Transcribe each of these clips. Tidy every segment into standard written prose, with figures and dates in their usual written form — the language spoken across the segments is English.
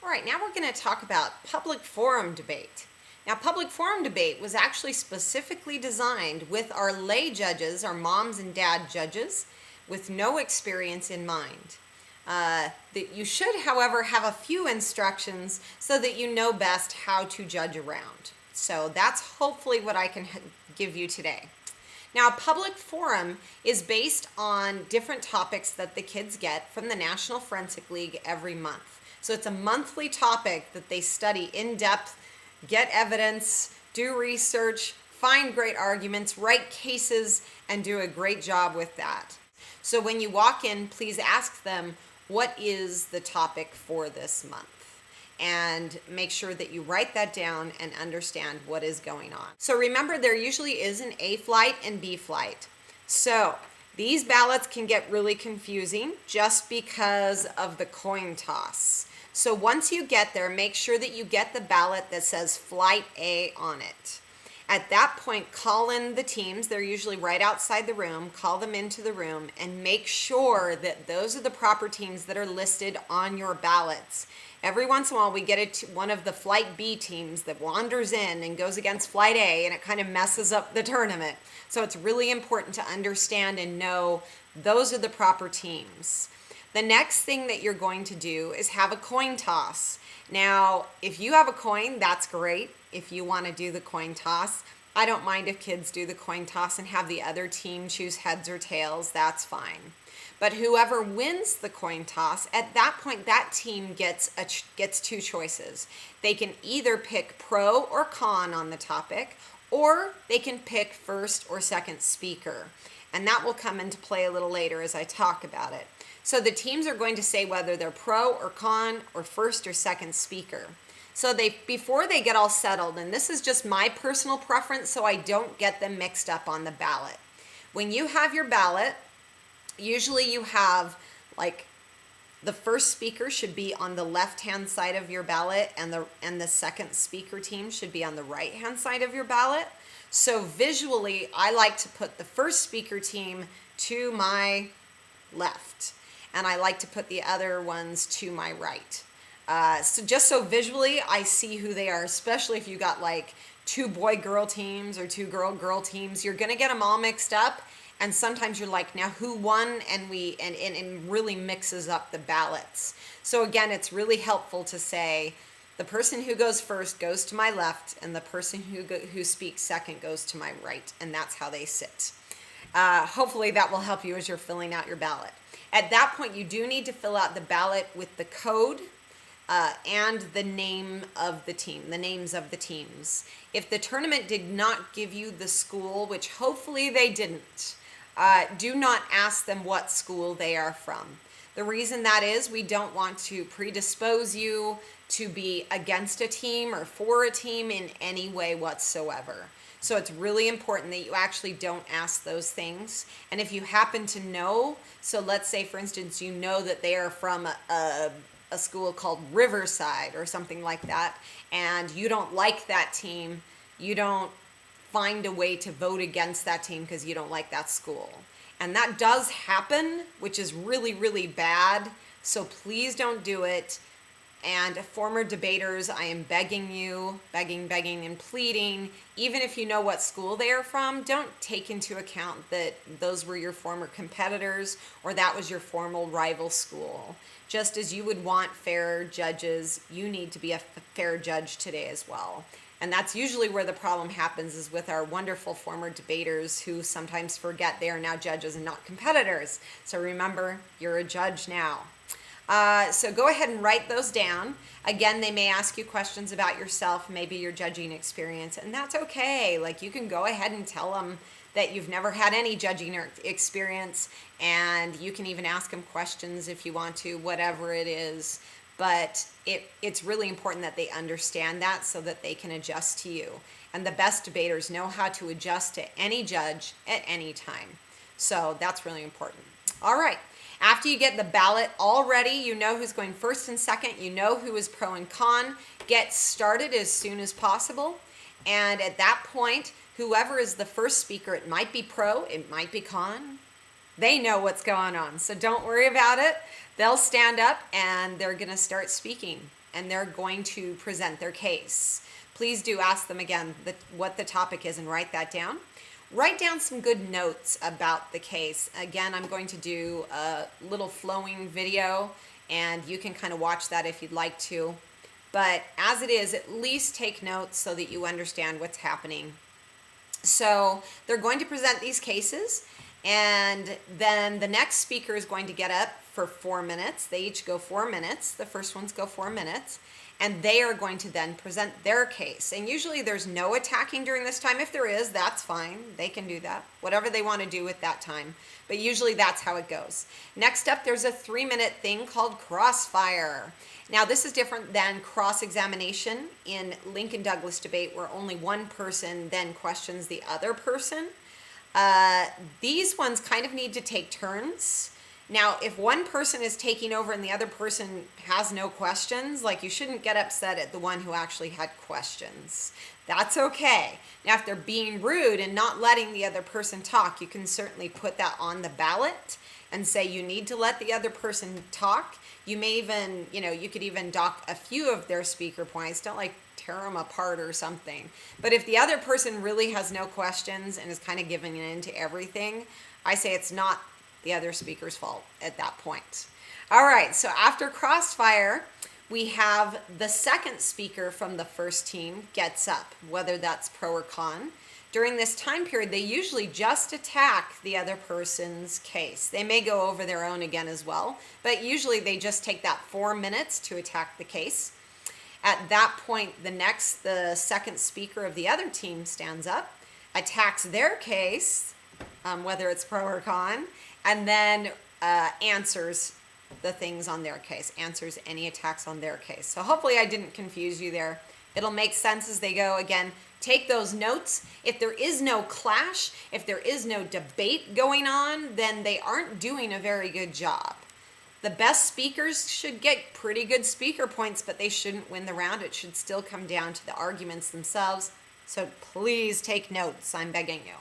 All right, now we're going to talk about public forum debate. Now, public forum debate was actually specifically designed with our lay judges, our moms and dad judges, with no experience in mind. You should, however, have a few instructions so that you know best how to judge around. So that's hopefully what I can give you today. Now, a public forum is based on different topics that the kids get from the National Forensic League every month. So it's a monthly topic that they study in depth, get evidence, do research, find great arguments, write cases, and do a great job with that. So when you walk in, please ask them, what is the topic for this month? And make sure that you write that down and understand what is going on. So remember, there usually is an A flight and B flight. So these ballots can get really confusing just because of the coin toss. So once you get there, make sure that you get the ballot that says Flight A on it. At that point, call in the teams. They're usually right outside the room. Call them into the room and make sure that those are the proper teams that are listed on your ballots. Every once in a while, we get one of the Flight B teams that wanders in and goes against Flight A, and it kind of messes up the tournament. So it's really important to understand and know those are the proper teams. The next thing that you're going to do is have a coin toss. Now, if you have a coin, that's great. If you want to do the coin toss, I don't mind if kids do the coin toss and have the other team choose heads or tails, that's fine. But whoever wins the coin toss, at that point, that team gets two choices. They can either pick pro or con on the topic, or they can pick first or second speaker. And that will come into play a little later as I talk about it. So the teams are going to say whether they're pro or con or first or second speaker. So before they get all settled, and this is just my personal preference so I don't get them mixed up on the ballot. When you have your ballot, usually you have like the first speaker should be on the left-hand side of your ballot, and the second speaker team should be on the right-hand side of your ballot. So visually, I like to put the first speaker team to my left, and I like to put the other ones to my right. So just so visually I see who they are, especially if you got like two boy-girl teams or two girl-girl teams, you're gonna get them all mixed up. And sometimes you're like, now who won? And really mixes up the ballots. So again, it's really helpful to say the person who goes first goes to my left, and the person who speaks second goes to my right, and that's how they sit. Hopefully that will help you as you're filling out your ballot. At that point, you do need to fill out the ballot with the code and the name of the team, the names of the teams. If the tournament did not give you the school, which hopefully they didn't, do not ask them what school they are from. The reason that is, we don't want to predispose you to be against a team or for a team in any way whatsoever. So it's really important that you actually don't ask those things. And if you happen to know, so let's say, for instance, you know that they are from a school called Riverside or something like that, and you don't like that team, you don't find a way to vote against that team because you don't like that school. And that does happen, which is really, really bad. So please don't do it. And former debaters, I am begging you, begging and pleading, even if you know what school they are from, don't take into account that those were your former competitors or that was your former rival school. Just as you would want fair judges, you need to be a fair judge today as well. And that's usually where the problem happens, is with our wonderful former debaters who sometimes forget they are now judges and not competitors. So remember, you're a judge now. So go ahead and write those down. Again, they may ask you questions about yourself, maybe your judging experience, and that's okay. Like, you can go ahead and tell them that you've never had any judging experience, and you can even ask them questions if you want to, whatever it is. But it's really important that they understand that so that they can adjust to you. And the best debaters know how to adjust to any judge at any time. So that's really important. All right. After you get the ballot all ready, you know who's going first and second, you know who is pro and con. Get started as soon as possible. And at that point, whoever is the first speaker, it might be pro, it might be con. They know what's going on, so don't worry about it. They'll stand up and they're going to start speaking. and they're going to present their case. Please do ask them again what the topic is and write that down. Write down some good notes about the case. Again, I'm going to do a little flowing video, and you can kind of watch that if you'd like to. But as it is, at least take notes so that you understand what's happening. So they're going to present these cases, and then the next speaker is going to get up for 4 minutes. They each go 4 minutes. The first ones go 4 minutes. And they are going to then present their case. And usually there's no attacking during this time. If there is, that's fine. They can do that, whatever they want to do with that time. But usually that's how it goes. Next up, there's a 3-minute thing called crossfire. Now, this is different than cross-examination in Lincoln Douglas debate, where only one person then questions the other person. These ones kind of need to take turns. Now, if one person is taking over and the other person has no questions, like, you shouldn't get upset at the one who actually had questions. That's okay. Now, if they're being rude and not letting the other person talk, you can certainly put that on the ballot and say you need to let the other person talk. You may even, you could even dock a few of their speaker points. Don't tear them apart or something. But if the other person really has no questions and is kind of giving in to everything, I say it's not the other speaker's fault at that point. All right, so after crossfire, we have the second speaker from the first team gets up, whether that's pro or con. During this time period, they usually just attack the other person's case. They may go over their own again as well, but usually they just take that 4 minutes to attack the case. At that point, the second speaker of the other team stands up, attacks their case, whether it's pro or con, and then answers the things on their case, answers any attacks on their case. So hopefully I didn't confuse you there. It'll make sense as they go. Again, take those notes. If there is no clash, if there is no debate going on, then they aren't doing a very good job. The best speakers should get pretty good speaker points, but they shouldn't win the round. It should still come down to the arguments themselves. So please take notes, I'm begging you.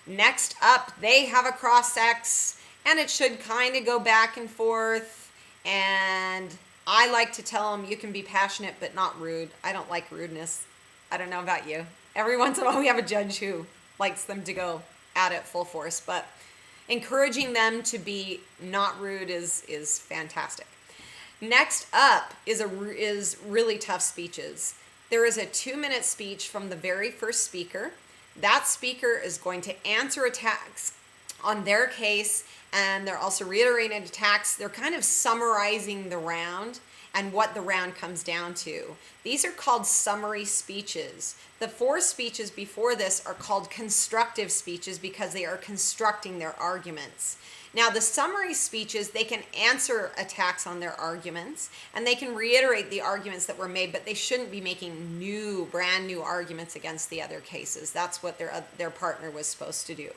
Next up, they have a cross-sex, and it should kind of go back and forth. And I like to tell them you can be passionate but not rude. I don't like rudeness. I don't know about you. Every once in a while we have a judge who likes them to go at it full force, but encouraging them to be not rude is fantastic. Next up is really tough speeches. There is a 2-minute speech from the very first speaker. That speaker is going to answer attacks on their case, and they're also reiterating attacks. They're kind of summarizing the round and what the round comes down to. These are called summary speeches. The 4 speeches before this are called constructive speeches because they are constructing their arguments. Now, the summary speeches, they can answer attacks on their arguments, and they can reiterate the arguments that were made, but they shouldn't be making brand new arguments against the other cases. That's what their partner was supposed to do.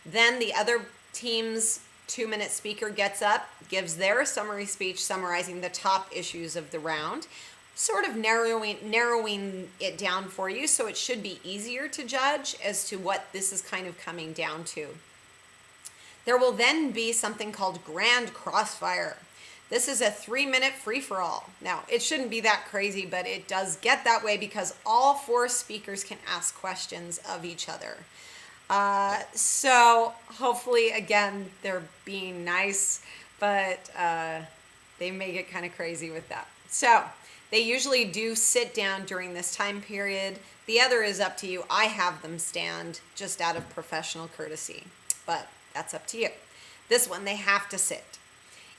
Then the other team's 2-minute speaker gets up, gives their summary speech summarizing the top issues of the round, sort of narrowing it down for you, so it should be easier to judge as to what this is kind of coming down to. There will then be something called Grand Crossfire. This is a 3-minute free-for-all. Now, it shouldn't be that crazy, but it does get that way because all 4 speakers can ask questions of each other. So hopefully, again, they're being nice, but they may get kind of crazy with that. So they usually do sit down during this time period. The other is up to you. I have them stand just out of professional courtesy, but that's up to you. This one, they have to sit.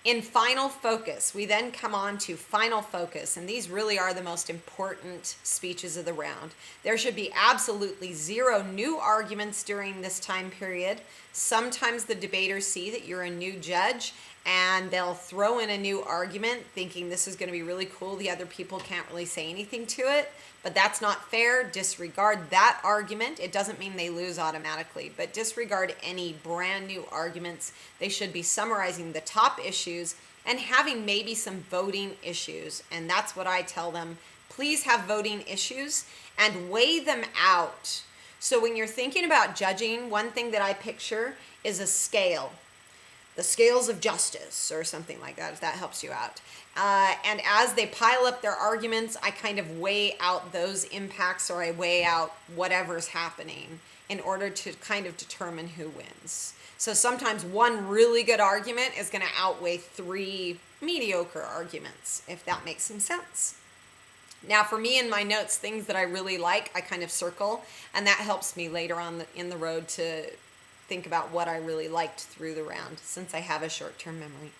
In final focus, we then come on to final focus, and these really are the most important speeches of the round. There should be absolutely 0 new arguments during this time period. Sometimes the debaters see that you're a new judge, and they'll throw in a new argument thinking this is going to be really cool. The other people can't really say anything to it, but that's not fair. Disregard that argument. It doesn't mean they lose automatically, but disregard any brand new arguments. They should be summarizing the top issues and having maybe some voting issues, and that's what I tell them. Please have voting issues and weigh them out. So when you're thinking about judging, one thing that I picture is a scale. the scales of justice or something like that, if that helps you out. And as they pile up their arguments, I kind of weigh out those impacts, or I weigh out whatever's happening in order to kind of determine who wins. So sometimes one really good argument is going to outweigh 3 mediocre arguments, if that makes some sense. Now, for me in my notes, things that I really like, I kind of circle, and that helps me later on in the road to think about what I really liked through the round, since I have a short-term memory.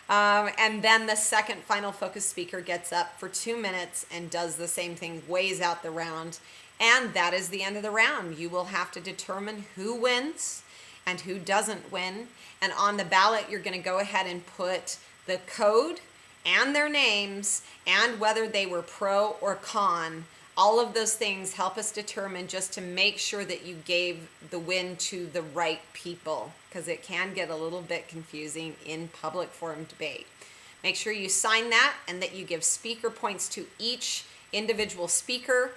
And then the second final focus speaker gets up for 2 minutes and does the same thing, weighs out the round, and that is the end of the round. You will have to determine who wins and who doesn't win, and on the ballot you're going to go ahead and put the code and their names and whether they were pro or con. All of those things help us determine, just to make sure that you gave the win to the right people, because it can get a little bit confusing in public forum debate. Make sure you sign that and that you give speaker points to each individual speaker,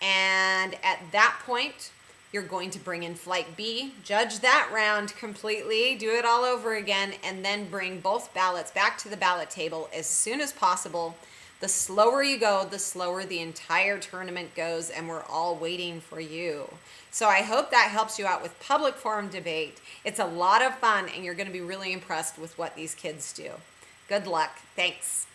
and at that point you're going to bring in flight B, judge that round completely, do it all over again, and then bring both ballots back to the ballot table as soon as possible. The slower you go, the slower the entire tournament goes, and we're all waiting for you. So I hope that helps you out with public forum debate. It's a lot of fun, and you're going to be really impressed with what these kids do. Good luck. Thanks.